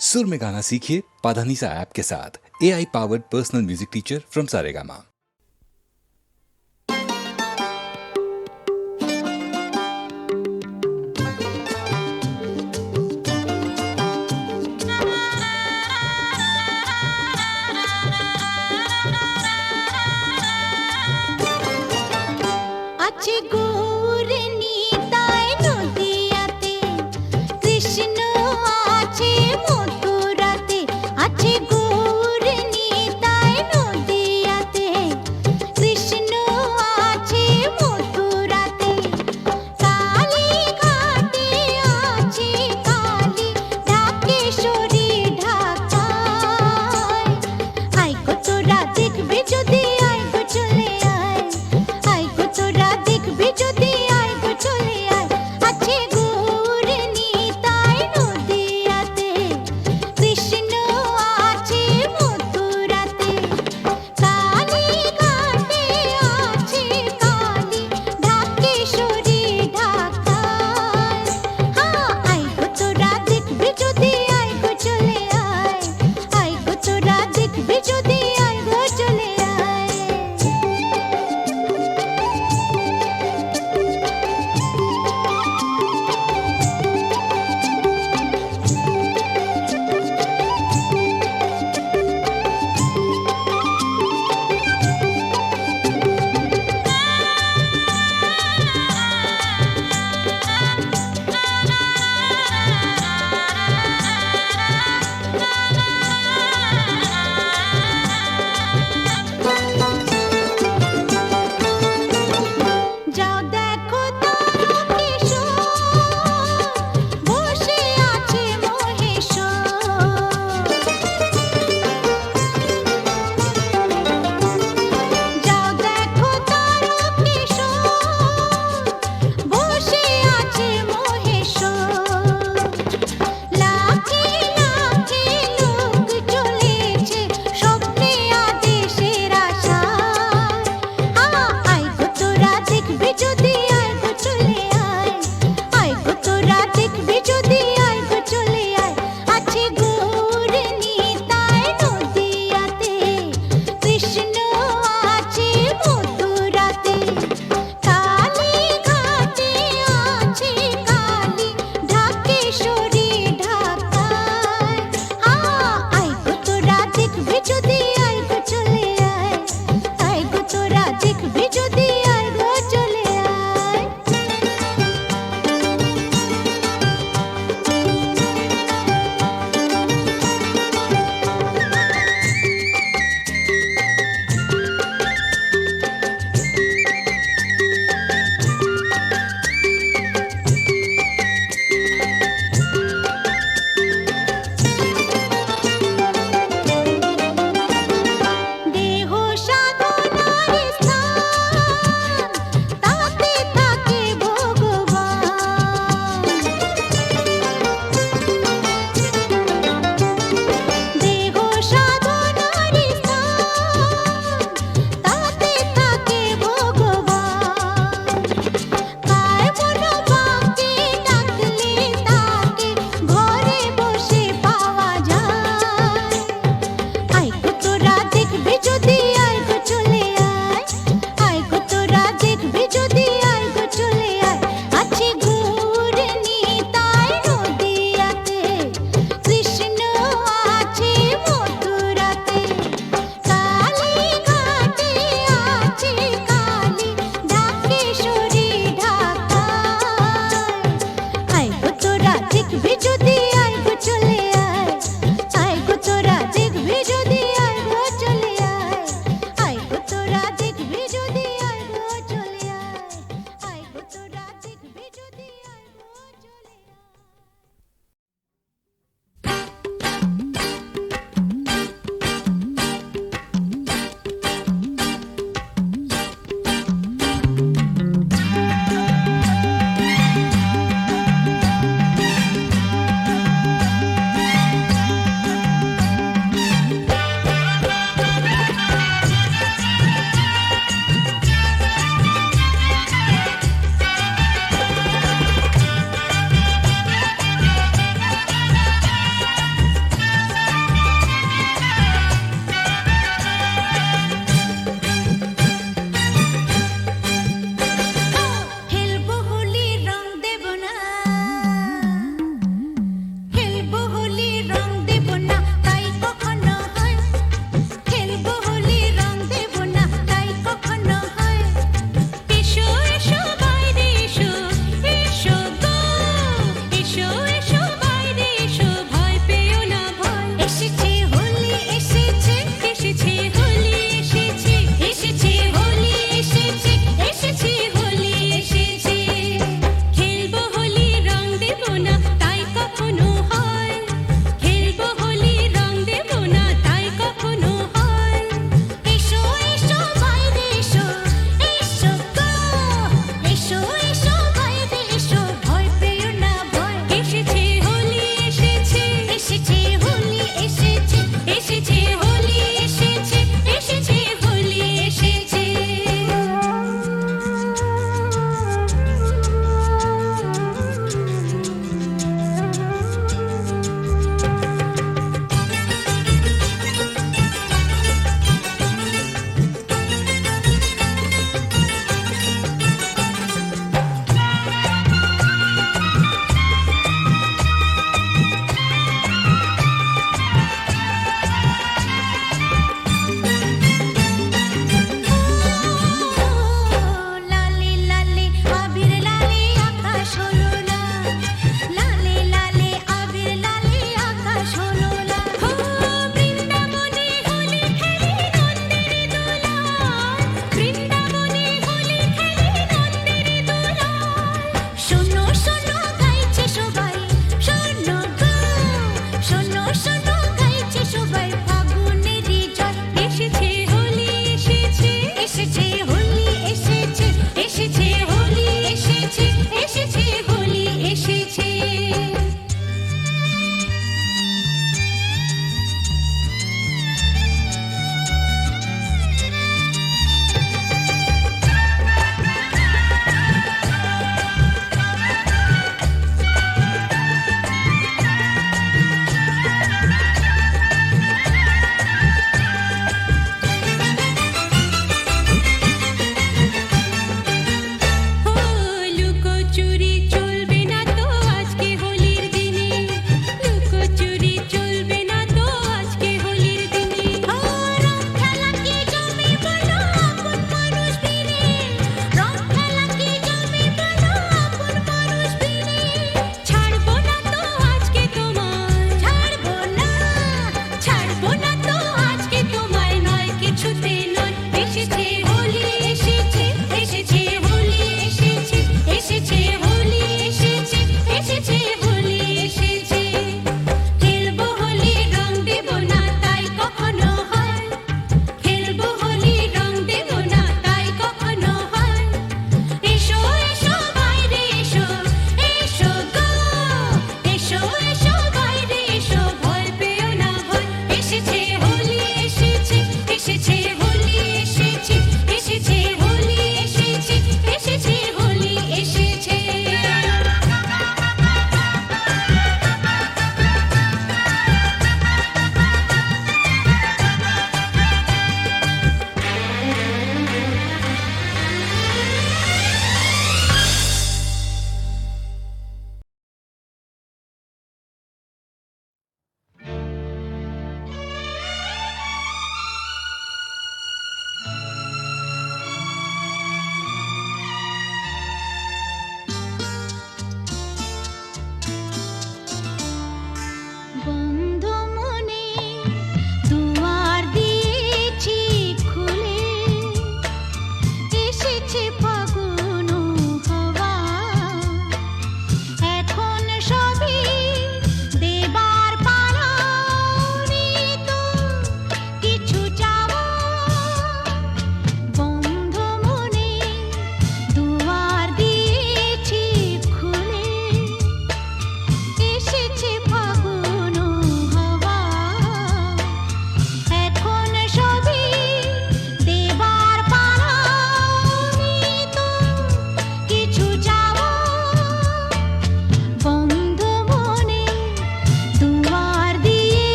सुर में गाना सीखिए पाधानीसा ऐप के साथ। AI powered personal music teacher from Saregama. চলে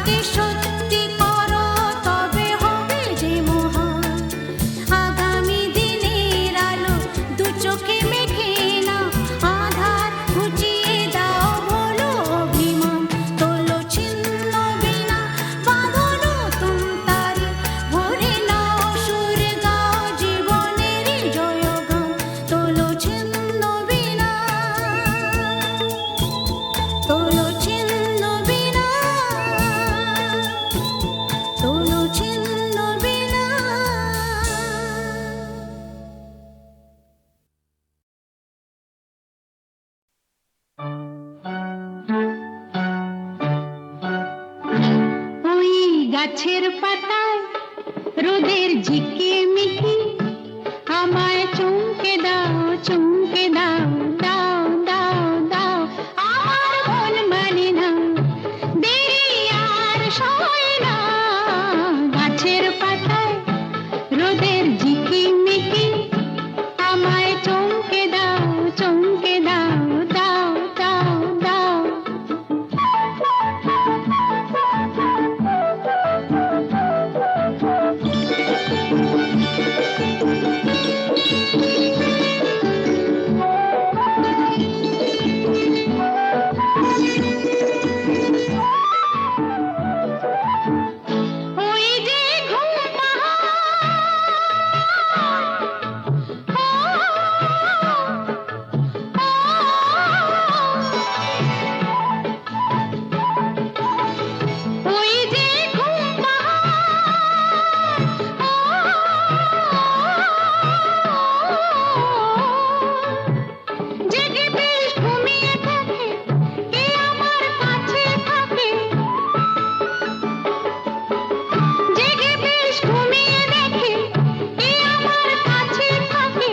যাকে সত্যি করো তবে হবে যে মহান। আগামী দিনের আলো দু চোখে মেখে নাও, আধার ঘুচিয়ে দাও ভোলো অভিমান। তোলো ছিন্ন বিনা বাঁধো নতুন তারে, ভরে নাও সুর গাও জীবনের জয়গান। তোলো ছিন্ন বিনা, তোলো ছিন্ন বিনা, তোলো ছিন্ন বিনা। ওই গাছের পাতায় রোদের ঝিকিমিকি, আমায় চমকে দাও চমকে দাও, দাও দাও দাও। আমার মন মানে না, দেরি আর সয় না। গাছের পাতায় রোদের ঝিকিমিকি, আমায় চমকে দাও চমকে দাও, দাও দাও দাও। ওই যে ঘুম ওই যে ঘুম জেগে বেশ ঘুমিয়ে থাকে, কে আমার কাছে থাকে। জেগে বেশ ঘুমিয়ে দেখে, কে আমার কাছে থাকে।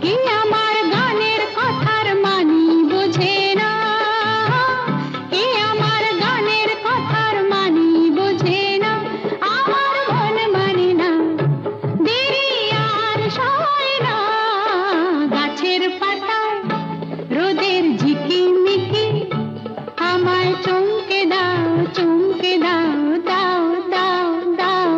কে আমার গানের কথার মানি বোঝে না, কে আমার গানের কথার মানি বোঝে না। আমার মন মানে না, দেরি আর সয় না। গাছের পাতায় রোদের ঝিকিমিকি, আমায় চমকে দাও চমকে দাও, দাও দাও দাও।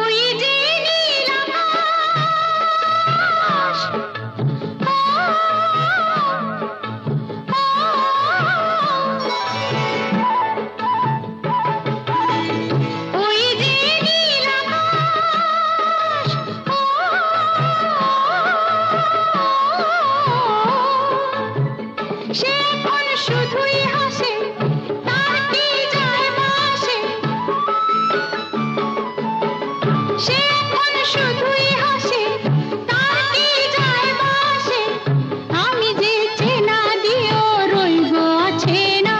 ওই যে নীল আকাশ, ওই যে নীল আকাশ, সে এখন শুধুই হাসে, তার কি যায় আসে। সে এখন শুধুই হাসে, তার কি যায় আসে। আমি যে চেনা দিয়েও রইব আছে না,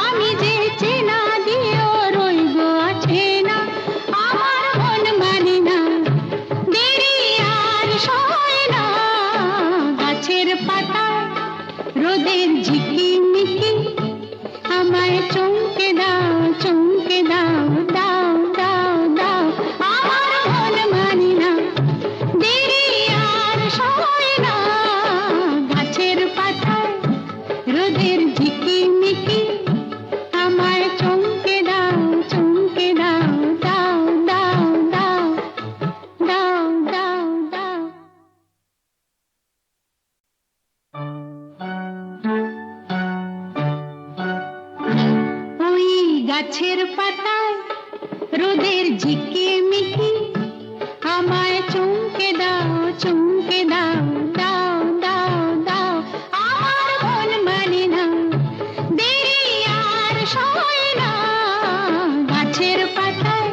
আমি যে চেনা দিয়েও রইব আছে না। আমার মন মানে না, দেরি আর সয় না। গাছের পাতায় রোদের ঝিকিমিকি, আমায় চমকে দাও চমকে দাও, দাও দাও দাও। আমার মন মানে না, দেরি আর সয় না। গাছের পাতায় রোদের ঝিকিমিকি, আমায় চমকে দাও চমকে দাও, দাও দাও দাও, দাও দাও দাও। ওই গাছের পাতায় রোদের ঝিকিমিকি, আমায় চমকে দাও চমকে দাও, দাও দাও দাও। আমার মন মানে না, দেরি আর সয় না। গাছের পাতায়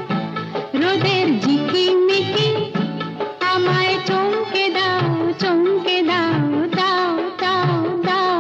রোদের ঝিকিমিকি, আমায় চমকে দাও চমকে দাও, দাও দাও দাও।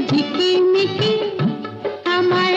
ঝিকিমিকি আমার